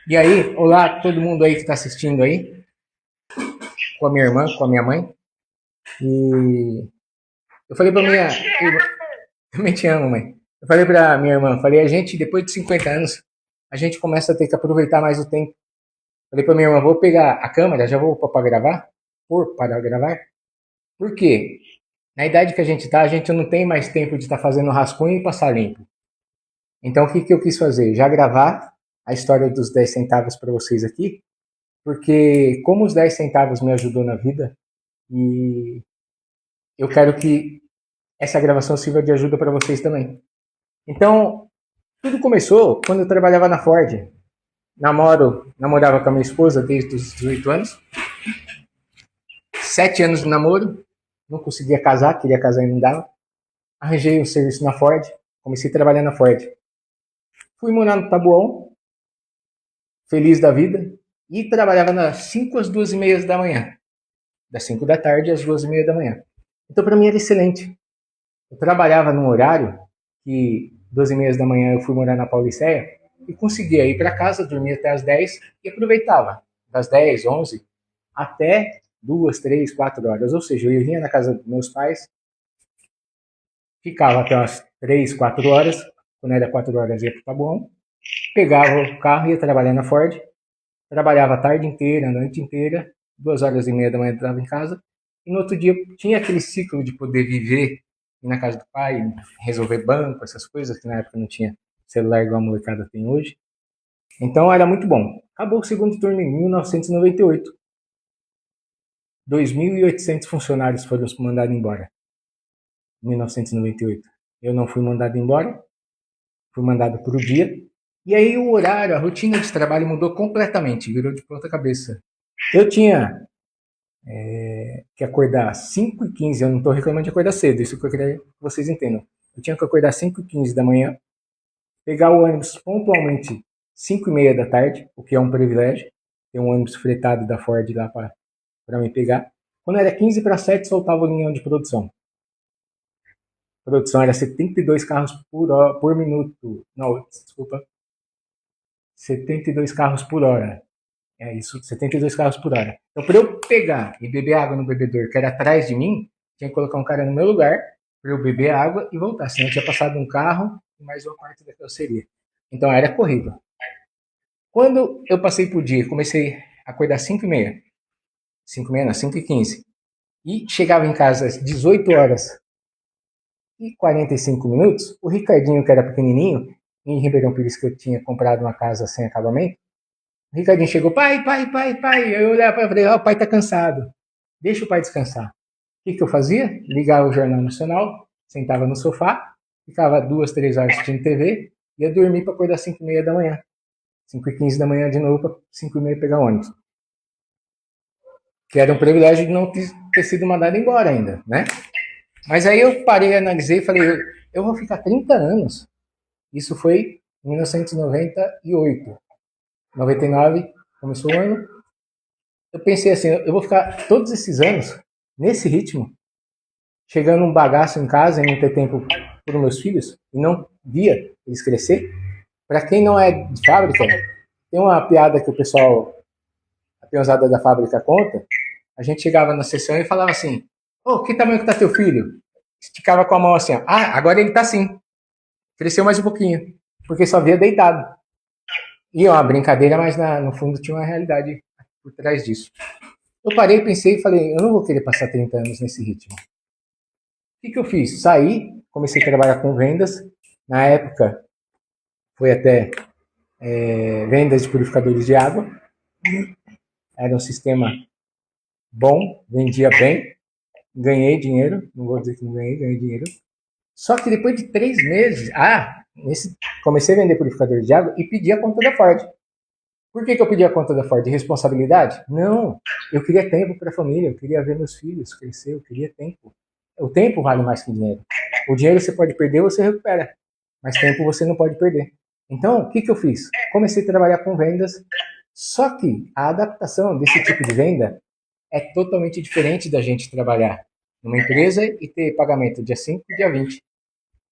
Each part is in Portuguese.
E aí, olá, todo mundo aí que está assistindo aí, com a minha irmã, com a minha mãe. E eu falei para minha irmã, também te amo, mãe. Eu falei para minha irmã, falei, a gente, depois de 50 anos, a gente começa a ter que aproveitar mais o tempo. Falei para minha irmã, vou pegar a câmera, já vou para gravar, para gravar. Por quê? Na idade que a gente tá, a gente não tem mais tempo de estar fazendo rascunho e passar limpo. Então, o que, que eu quis fazer? Já gravar a história dos 10 centavos para vocês aqui, porque como os 10 centavos me ajudou na vida, e eu quero que essa gravação sirva de ajuda para vocês também. Então, tudo começou quando eu trabalhava na Ford. Namorava com a minha esposa desde os 18 anos. 7 anos de namoro, não conseguia casar, queria casar e não dava. Arranjei um serviço na Ford, comecei a trabalhar na Ford. Fui morar no Taboão, feliz da vida, e trabalhava das 5 às 2h30 da manhã. Das 5 da tarde às 2h30 da manhã. Então, para mim era excelente. Eu trabalhava num horário que 12h30 da manhã eu fui morar na Pauliceia e conseguia ir para casa, dormir até as 10 e aproveitava das 10, 11 até 2, 3, 4 horas. Ou seja, eu ia na casa dos meus pais, ficava até umas 3, 4 horas, quando era 4 horas ia para o Taboão, pegava o carro, ia trabalhar na Ford, trabalhava a tarde inteira, a noite inteira, 2h30 da manhã estava em casa, e no outro dia tinha aquele ciclo de poder viver ir na casa do pai, resolver banco, essas coisas, que na época não tinha celular igual a molecada tem hoje. Então era muito bom. Acabou o segundo turno em 1998. 2.800 funcionários foram mandados embora. Em 1998. Eu não fui mandado embora, fui mandado por o dia. E aí o horário, a rotina de trabalho mudou completamente, virou de ponta cabeça. Eu tinha que acordar às 5h15, eu não estou reclamando de acordar cedo, isso que eu queria que vocês entendam. Eu tinha que acordar às 5h15 da manhã, pegar o ônibus pontualmente 5h30 da tarde, o que é um privilégio, ter um ônibus fretado da Ford lá para me pegar. Quando era 15 para 7, soltava o linhão de produção. A produção era 72 carros por minuto. Não, desculpa. 72 carros por hora. É isso, 72 carros por hora. Então, para eu pegar e beber água no bebedor que era atrás de mim, tinha que colocar um cara no meu lugar para eu beber água e voltar. Senão eu tinha passado um carro e mais uma parte da carroceria. Então era corrida. Quando eu passei por dia, comecei a acordar às 5h30, 5h30 não, 5h15, e chegava em casa às 18 horas e 45 minutos, o Ricardinho, que era pequenininho, em Ribeirão Pires, que eu tinha comprado uma casa sem acabamento, o Ricardinho chegou, pai, pai, pai, pai. Eu olhava para ele e falei, o pai está cansado. Deixa o pai descansar. O que eu fazia? Ligava o Jornal Nacional, sentava no sofá, ficava 2, 3 horas assistindo TV, ia dormir para acordar às 5h30 da manhã. 5h15 da manhã de novo para 5h30 pegar ônibus. Que era um privilégio de não ter sido mandado embora ainda, né? Mas aí eu parei, analisei e falei, eu vou ficar 30 anos. Isso foi em 1998. 99, começou o ano. Eu pensei assim, eu vou ficar todos esses anos nesse ritmo, chegando um bagaço em casa e não ter tempo para os meus filhos, e não via eles crescer. Para quem não é de fábrica, tem uma piada que o pessoal, a peãozada da fábrica conta. A gente chegava na sessão e falava assim, que tamanho que tá teu filho? Esticava com a mão assim, agora ele tá assim, cresceu mais um pouquinho, porque só via deitado. E é uma brincadeira, mas no fundo tinha uma realidade por trás disso. Eu parei, pensei e falei, eu não vou querer passar 30 anos nesse ritmo. O que eu fiz? Saí, comecei a trabalhar com vendas. Na época, foi até vendas de purificadores de água. Era um sistema bom, vendia bem, ganhei dinheiro. Não vou dizer que não ganhei dinheiro. Só que depois de 3 meses, comecei a vender purificador de água e pedi a conta da Ford. Por que eu pedi a conta da Ford? De responsabilidade? Não, eu queria tempo para a família, eu queria ver meus filhos crescer, eu queria tempo. O tempo vale mais que dinheiro. O dinheiro você pode perder ou você recupera, mas tempo você não pode perder. Então, o que eu fiz? Comecei a trabalhar com vendas, só que a adaptação desse tipo de venda é totalmente diferente da gente trabalhar numa empresa e ter pagamento dia 5 e dia 20.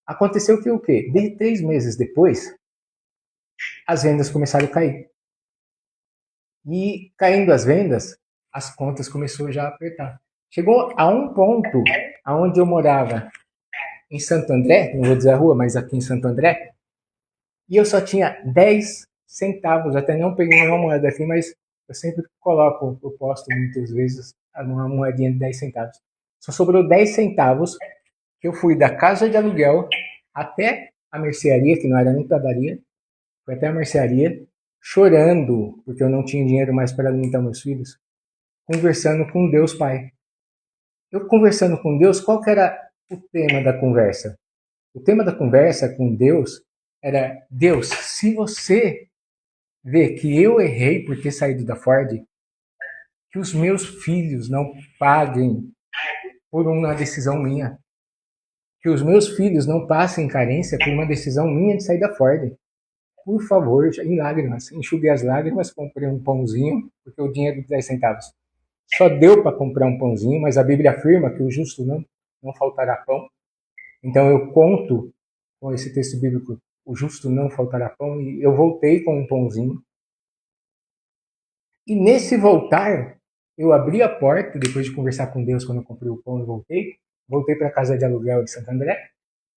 Aconteceu que o quê? De 3 meses depois, as vendas começaram a cair. E caindo as vendas, as contas começou já a apertar. Chegou a um ponto aonde eu morava em Santo André, não vou dizer a rua, mas aqui em Santo André, e eu só tinha 10 centavos, até não peguei nenhuma moeda aqui, mas eu sempre coloco, eu posto muitas vezes uma moedinha de 10 centavos. Só sobrou 10 centavos que eu fui da casa de aluguel até a mercearia, que não era nem padaria, fui até a mercearia, chorando, porque eu não tinha dinheiro mais para alimentar meus filhos, conversando com Deus Pai. Eu conversando com Deus, qual que era o tema da conversa? O tema da conversa com Deus era: Deus, se você vê que eu errei por ter saído da Ford, que os meus filhos não paguem por uma decisão minha. Que os meus filhos não passem carência por uma decisão minha de sair da Ford. Por favor, em lágrimas, enxuguei as lágrimas, comprei um pãozinho, porque o dinheiro de 10 centavos só deu para comprar um pãozinho, mas a Bíblia afirma que o justo não faltará pão. Então eu conto com esse texto bíblico, o justo não faltará pão, e eu voltei com um pãozinho. E nesse voltar, eu abri a porta, depois de conversar com Deus quando eu comprei o pão e voltei para a casa de aluguel de Santo André.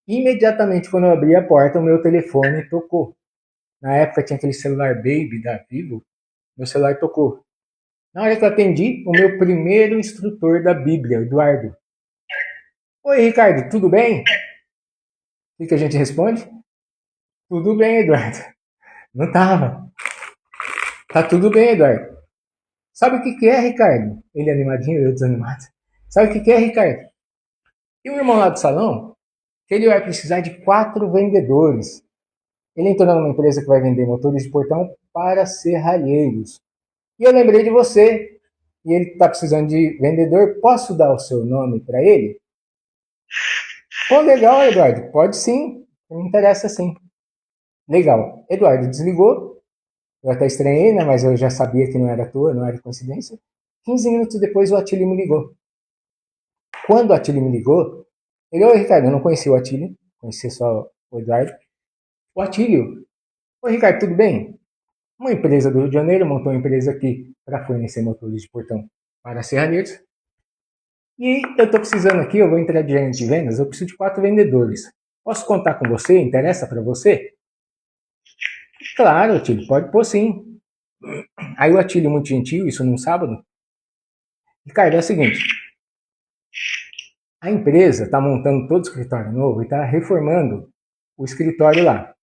E imediatamente, quando eu abri a porta, o meu telefone tocou. Na época tinha aquele celular Baby da Vivo, meu celular tocou. Na hora que eu atendi, o meu primeiro instrutor da Bíblia, Eduardo. Oi, Ricardo, tudo bem? O que a gente responde? Tudo bem, Eduardo. Não tava. Tá tudo bem, Eduardo. Sabe o que é, Ricardo? Ele animadinho, eu desanimado. Sabe o que é, Ricardo? E o irmão lá do salão, que ele vai precisar de 4 vendedores. Ele entrou numa empresa que vai vender motores de portão para serralheiros. E eu lembrei de você. E ele está precisando de vendedor. Posso dar o seu nome para ele? Pô, legal, Eduardo. Pode sim. Me interessa sim. Legal. Eduardo desligou. Eu até estranhei, né? Mas eu já sabia que não era à toa, não era coincidência. 15 minutos depois o Atílio me ligou. Quando o Atílio me ligou, ele: oi, Ricardo, eu não conhecia o Atílio, conhecia só o Eduardo. O Atílio: oi, Ricardo, tudo bem? Uma empresa do Rio de Janeiro montou uma empresa aqui para fornecer motores de portão para serralheiros. E eu estou precisando aqui, eu vou entrar de gerente de vendas, eu preciso de 4 vendedores. Posso contar com você? Interessa para você? Claro, Atílio, pode pôr sim. Aí o Atílio, muito gentil, isso num sábado: Ricardo, é o seguinte, a empresa está montando todo o escritório novo e está reformando o escritório lá.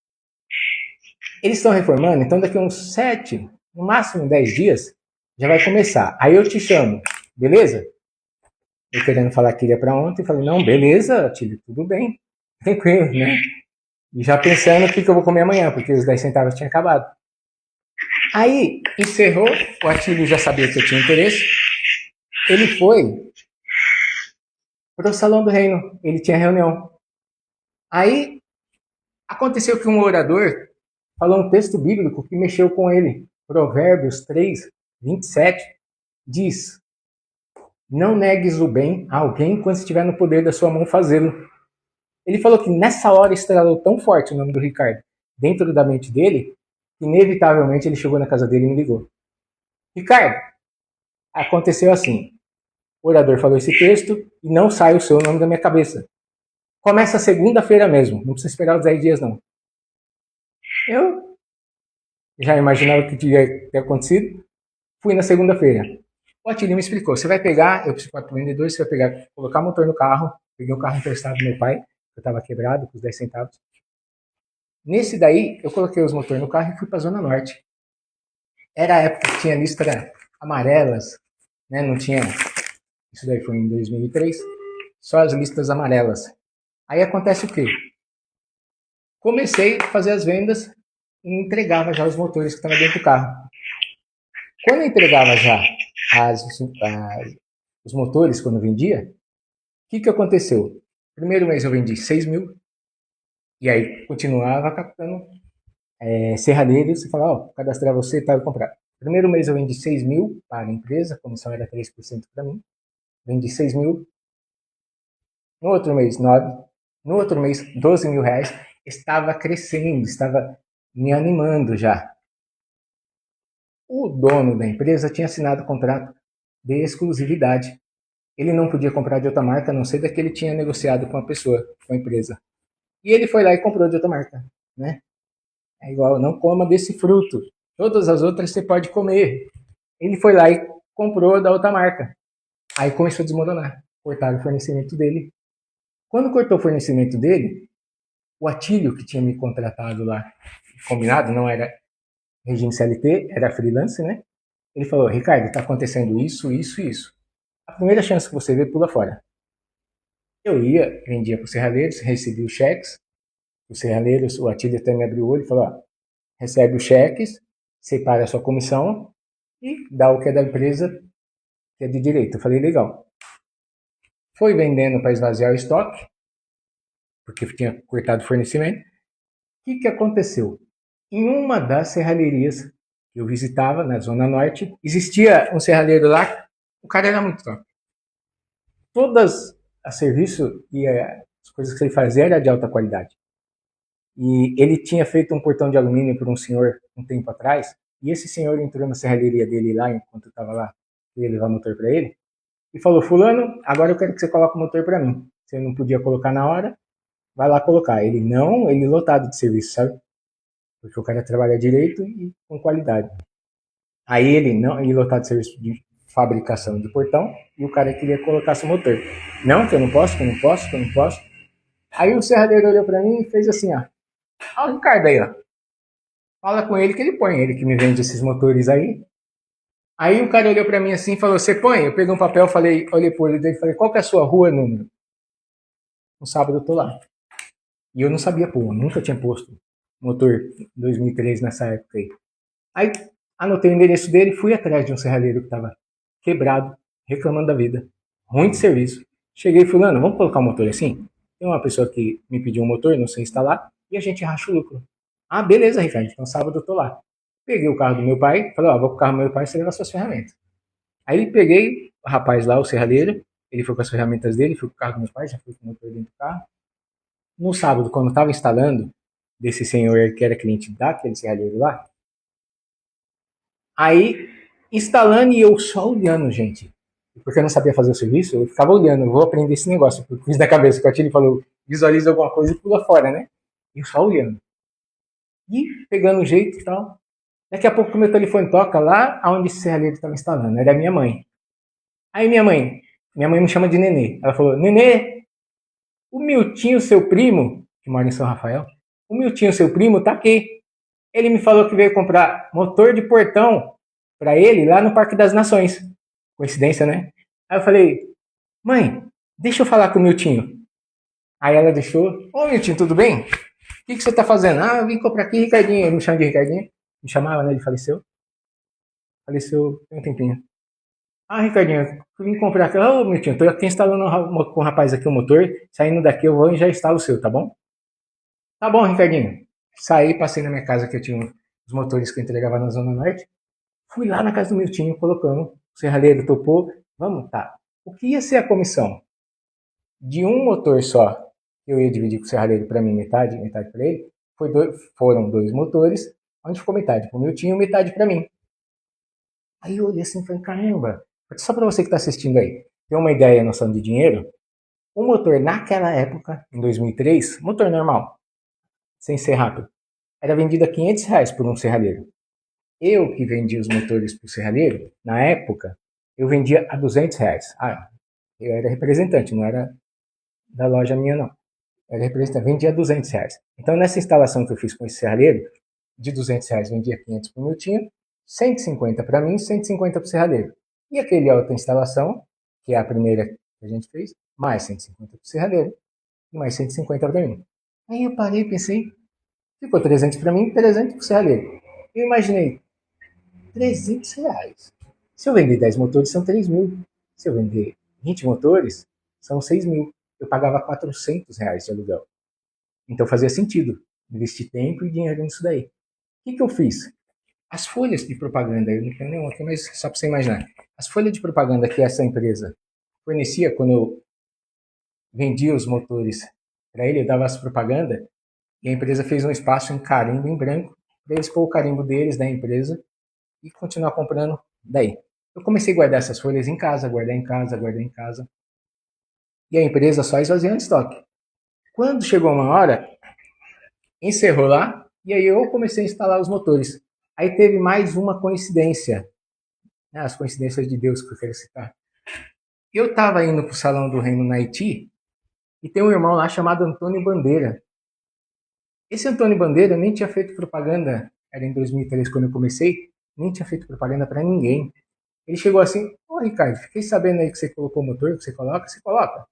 Eles estão reformando, então daqui a uns 7, no máximo 10 dias, já vai começar. Aí eu te chamo, beleza? Eu querendo falar que iria para ontem, falei: não, beleza, Atílio, tudo bem, tranquilo, né? E já pensando o que eu vou comer amanhã, porque os 10 centavos tinham acabado. Aí, encerrou, o Atílio já sabia que eu tinha interesse, ele foi para o Salão do Reino, ele tinha reunião. Aí, aconteceu que um orador falou um texto bíblico que mexeu com ele. Provérbios 3, 27, diz: não negues o bem a alguém quando estiver no poder da sua mão fazê-lo. Ele falou que nessa hora estralou tão forte o nome do Ricardo dentro da mente dele, que inevitavelmente ele chegou na casa dele e me ligou: Ricardo, aconteceu assim. O orador falou esse texto e não sai o seu nome da minha cabeça. Começa segunda-feira mesmo, não precisa esperar os 10 dias não. Eu já imaginava o que tinha ter acontecido. Fui na segunda-feira. O Atílio me explicou: você vai pegar, eu preciso de 4 vendedores, você vai pegar, colocar o motor no carro. Peguei o carro emprestado do meu pai, que eu estava quebrado, com os 10 centavos. Nesse daí, eu coloquei os motores no carro e fui para a Zona Norte. Era a época que tinha listas amarelas, né? Não tinha. Isso daí foi em 2003. Só as listas amarelas. Aí acontece o quê? Comecei a fazer as vendas e entregava já os motores que estavam dentro do carro. Quando eu entregava já os motores, quando eu vendia, o que aconteceu? Primeiro mês eu vendi 6 mil, e aí continuava captando serralheiros e falava: ó, cadastrar você e tal, e comprar. Primeiro mês eu vendi 6 mil para a empresa, a comissão era 3% para mim. Vendi 6 mil. No outro mês, 9. No outro mês, 12 mil reais. Estava crescendo, estava me animando já. O dono da empresa tinha assinado contrato de exclusividade. Ele não podia comprar de outra marca, a não ser da que ele tinha negociado com a pessoa, com a empresa. E ele foi lá e comprou de outra marca, né? É igual, não coma desse fruto. Todas as outras você pode comer. Ele foi lá e comprou da outra marca. Aí começou a desmoronar. Cortaram o fornecimento dele. Quando cortou o fornecimento dele, o Atílio, que tinha me contratado lá, combinado, não era regime CLT, era freelance, né? Ele falou, Ricardo, está acontecendo isso, isso e isso. A primeira chance que você vê, pula fora. Eu ia, vendia para os serraleiros, recebia os cheques, os serraleiros, o Atílio até me abriu o olho e falou, ó, recebe os cheques, separa a sua comissão e dá o que é da empresa, que é de direito. Eu falei, legal. Foi vendendo para esvaziar o estoque, porque tinha cortado o fornecimento. O que aconteceu? Em uma das serralherias que eu visitava, na Zona Norte, existia um serralheiro lá, o cara era muito top. Todas as serviço e as coisas que ele fazia era de alta qualidade. E ele tinha feito um portão de alumínio para um senhor um tempo atrás, e esse senhor entrou na serralheria dele lá, enquanto eu estava lá, eu ia levar o motor para ele, e falou, fulano, agora eu quero que você coloque o motor para mim. Você não podia colocar na hora, vai lá colocar. Ele não, ele lotado de serviço, sabe? Porque o cara trabalha direito e com qualidade. Aí ele não, ele lotado de serviço de fabricação de portão, e o cara queria colocar esse motor. Não, que eu não posso, que eu não posso, que eu não posso. Aí o serradeiro olhou para mim e fez assim, ó. Olha o Ricardo aí, ó. Fala com ele que ele põe, ele que me vende esses motores aí. Aí o cara olhou para mim assim e falou, você põe? Eu peguei um papel, falei, olhei pro olho dele e falei, qual que é a sua rua, número? No sábado eu tô lá. E eu não sabia pôr, nunca tinha posto motor 2003 nessa época aí. Aí anotei o endereço dele e fui atrás de um serralheiro que estava quebrado, reclamando da vida. Ruim de serviço. Cheguei fulano, vamos colocar o motor assim? Tem uma pessoa que me pediu um motor, não sei instalar, e a gente racha o lucro. Ah, beleza, Ricardo, então sábado eu tô lá. Peguei o carro do meu pai, falei, ó, vou com o carro do meu pai, você leva suas ferramentas. Aí peguei o rapaz lá, o serralheiro, ele foi com as ferramentas dele, fui com o carro do meu pai, já fui com o motor dentro do carro. No sábado, quando estava instalando, desse senhor que era cliente daquele serralheiro lá, aí instalando e eu só olhando, gente. Porque eu não sabia fazer o serviço, eu ficava olhando, eu vou aprender esse negócio. Porque fiz na cabeça, que o Atili falou, visualiza alguma coisa e pula fora, né? E eu só olhando. E pegando o jeito e tal. Daqui a pouco o meu telefone toca lá onde esse serralheiro estava instalando. Era minha mãe. Aí minha mãe me chama de Nenê. Ela falou, Nenê, o Miltinho, seu primo, que mora em São Rafael, o Miltinho, seu primo, tá aqui. Ele me falou que veio comprar motor de portão para ele lá no Parque das Nações. Coincidência, né? Aí eu falei, mãe, deixa eu falar com o Miltinho. Aí ela deixou. Ô Miltinho, tudo bem? O que você tá fazendo? Ah, eu vim comprar aqui, Ricardinho. Ele me chama de Ricardinho. Me chamava, né? Ele faleceu. Faleceu tem um tempinho. Ah, Ricardinho, eu vim comprar aqui. Ô Miltinho, tô aqui instalando com o rapaz aqui o motor. Saindo daqui eu vou e já instalo o seu, tá bom? Tá bom, Ricardinho. Saí, passei na minha casa que eu tinha os motores que eu entregava na Zona Norte. Fui lá na casa do Miltinho, colocando. O serralheiro topou. Vamos, tá. O que ia ser a comissão? De um motor só, eu ia dividir com o serralheiro para mim, metade, metade para ele. Foram dois motores, onde ficou metade para o Miltinho e metade para mim. Aí eu olhei assim e falei, caramba, só para você que está assistindo aí, ter uma ideia, noção de dinheiro, o motor naquela época, em 2003, motor normal, sem ser rápido, era vendido a R$ 500 por um serralheiro. Eu que vendia os motores para o serralheiro, na época, eu vendia a R$ 200. Ah, eu era representante, não era da loja minha, não. Era representante, vendia R$ 200. Então, nessa instalação que eu fiz com esse serralheiro, de R$ 200 vendia 500 para o Miltinho, 150 para mim, 150 para o serralheiro. E aquele outra instalação, que é a primeira que a gente fez, mais 150 para o serralheiro e mais 150 para mim. Aí eu parei e pensei, ficou 300 para mim, 300 para o serralheiro. Eu imaginei, R$ 300. Se eu vender 10 motores, são 3 mil. Se eu vender 20 motores, são 6 mil. Eu pagava R$ 400 de aluguel. Então fazia sentido investir tempo e dinheiro nisso daí. O que eu fiz? As folhas de propaganda, eu não tenho nenhuma aqui, mas só para você imaginar. As folhas de propaganda que essa empresa fornecia quando eu vendia os motores para ele, eu dava as propaganda e a empresa fez um espaço em carimbo em branco para eles pôr o carimbo deles da empresa e continuar comprando daí. Eu comecei a guardar essas folhas em casa, guardar em casa, guardar em casa. E a empresa só esvaziando estoque. Quando chegou uma hora, encerrou lá, e aí eu comecei a instalar os motores. Aí teve mais uma coincidência, né, as coincidências de Deus que eu quero citar. Eu estava indo para o Salão do Reino na Haiti, e tem um irmão lá chamado Antônio Bandeira. Esse Antônio Bandeira nem tinha feito propaganda, era em 2003 quando eu comecei, nem tinha feito propaganda para ninguém. Ele chegou assim: ô Ricardo, fiquei sabendo aí que você colocou o motor, que você coloca. Você coloca?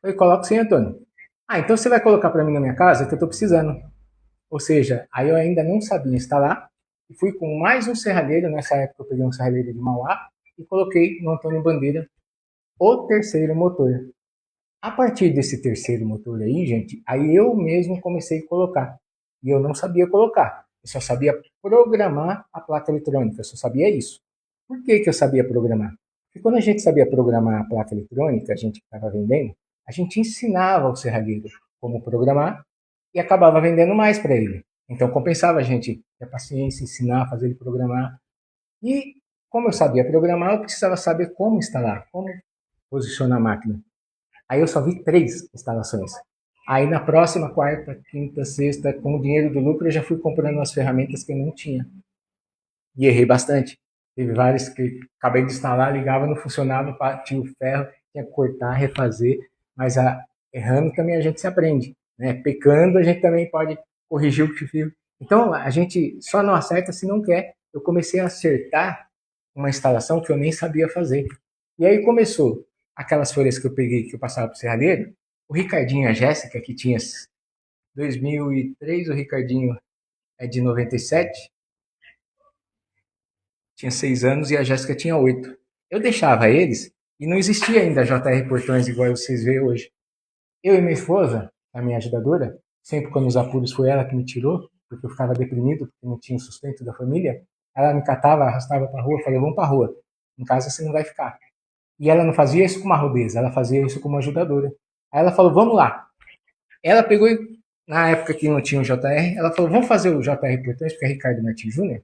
Eu coloco sim, Antônio. Ah, então você vai colocar para mim na minha casa que eu estou precisando. Ou seja, aí eu ainda não sabia instalar e fui com mais um serralheiro. Nessa época eu peguei um serralheiro de Mauá e coloquei no Antônio Bandeira o terceiro motor. A partir desse terceiro motor aí, gente, aí eu mesmo comecei a colocar. E eu não sabia colocar. Eu só sabia programar a placa eletrônica. Eu só sabia isso. Por que, que eu sabia programar? Porque quando a gente sabia programar a placa eletrônica, a gente que estava vendendo, a gente ensinava ao serralheiro como programar e acabava vendendo mais para ele. Então compensava a gente ter paciência, ensinar, fazer ele programar. E como eu sabia programar, eu precisava saber como instalar, como posicionar a máquina. Aí eu só vi 3 instalações. Aí na próxima, quarta, quinta, sexta, com o dinheiro do lucro, eu já fui comprando as ferramentas que eu não tinha. E errei bastante. Teve vários que acabei de instalar, ligava, não funcionava, tinha o ferro, tinha que cortar, refazer. Mas errando também a gente se aprende. Né? Pecando a gente também pode corrigir o que viu. Então a gente só não acerta se não quer. Eu comecei a acertar uma instalação que eu nem sabia fazer. E aí começou aquelas folhas que eu peguei, que eu passava para o serralheiro. O Ricardinho e a Jéssica, que tinha 2003, o Ricardinho é de 97, tinha 6 anos e a Jéssica tinha 8. Eu deixava eles e não existia ainda JR Portões igual vocês veem hoje. Eu e minha esposa, a minha ajudadora, sempre quando os apuros foi ela que me tirou, porque eu ficava deprimido, porque não tinha sustento da família, ela me catava, arrastava para a rua, falei, vamos para a rua, em casa você não vai ficar. E ela não fazia isso com uma rudeza, ela fazia isso como ajudadora. Aí ela falou, vamos lá. Ela pegou, na época que não tinha o JR, ela falou, vamos fazer o JR Portões, porque é Ricardo Martins Júnior,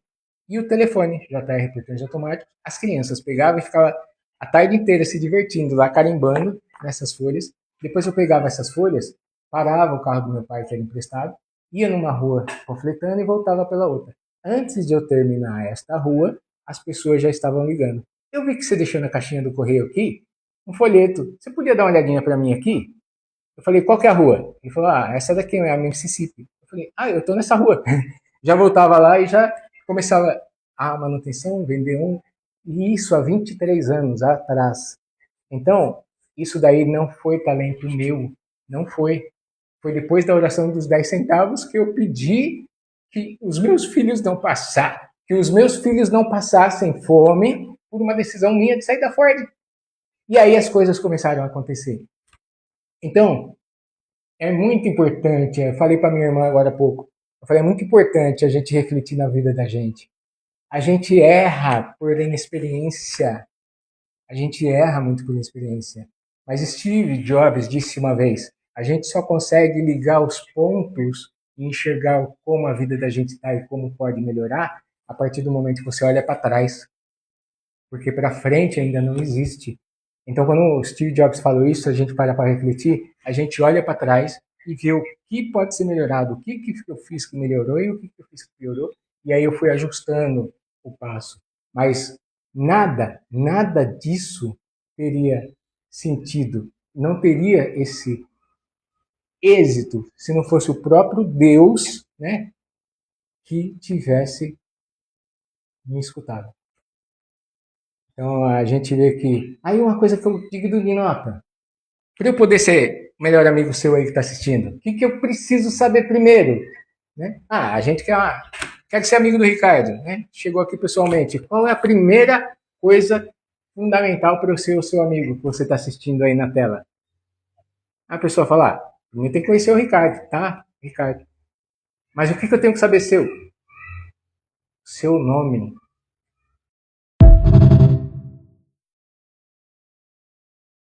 e o telefone, JR Portões Automático. As crianças pegavam e ficavam a tarde inteira se divertindo lá, carimbando nessas folhas. Depois eu pegava essas folhas, parava o carro do meu pai, que era emprestado, ia numa rua panfletando e voltava pela outra. Antes de eu terminar esta rua, as pessoas já estavam ligando. Eu vi que você deixou na caixinha do correio aqui um folheto. Você podia dar uma olhadinha para mim aqui? Eu falei, qual que é a rua? Ele falou, essa daqui é a Mississippi. Eu falei, eu tô nessa rua. Já voltava lá e já começava a manutenção, vender e isso há 23 anos atrás. Então, isso daí não foi talento meu, não foi. Foi depois da oração dos 10 centavos que eu pedi que os meus filhos não passassem, que os meus filhos não passassem fome por uma decisão minha de sair da Ford. E aí as coisas começaram a acontecer. Então, é muito importante, eu falei para minha irmã agora há pouco, eu falei, é muito importante a gente refletir na vida da gente. A gente erra por inexperiência. A gente erra muito por inexperiência. Mas Steve Jobs disse uma vez, a gente só consegue ligar os pontos e enxergar como a vida da gente está e como pode melhorar a partir do momento que você olha para trás. Porque para frente ainda não existe. Então, quando o Steve Jobs falou isso, a gente para refletir, a gente olha para trás e vê o que pode ser melhorado, o que eu fiz que melhorou e o que eu fiz que piorou, e aí eu fui ajustando o passo. Mas nada disso teria sentido, não teria esse êxito se não fosse o próprio Deus, né, que tivesse me escutado. Então a gente vê que. Aí uma coisa que eu digo do Linota, para eu poder ser melhor amigo seu aí que está assistindo, o que eu preciso saber primeiro? Né? A gente quer ser amigo do Ricardo, né? Chegou aqui pessoalmente. Qual é a primeira coisa fundamental para eu ser o seu amigo que você está assistindo aí na tela? A pessoa fala, primeiro tem que conhecer o Ricardo, tá? Ricardo. Mas o que eu tenho que saber seu? Seu nome.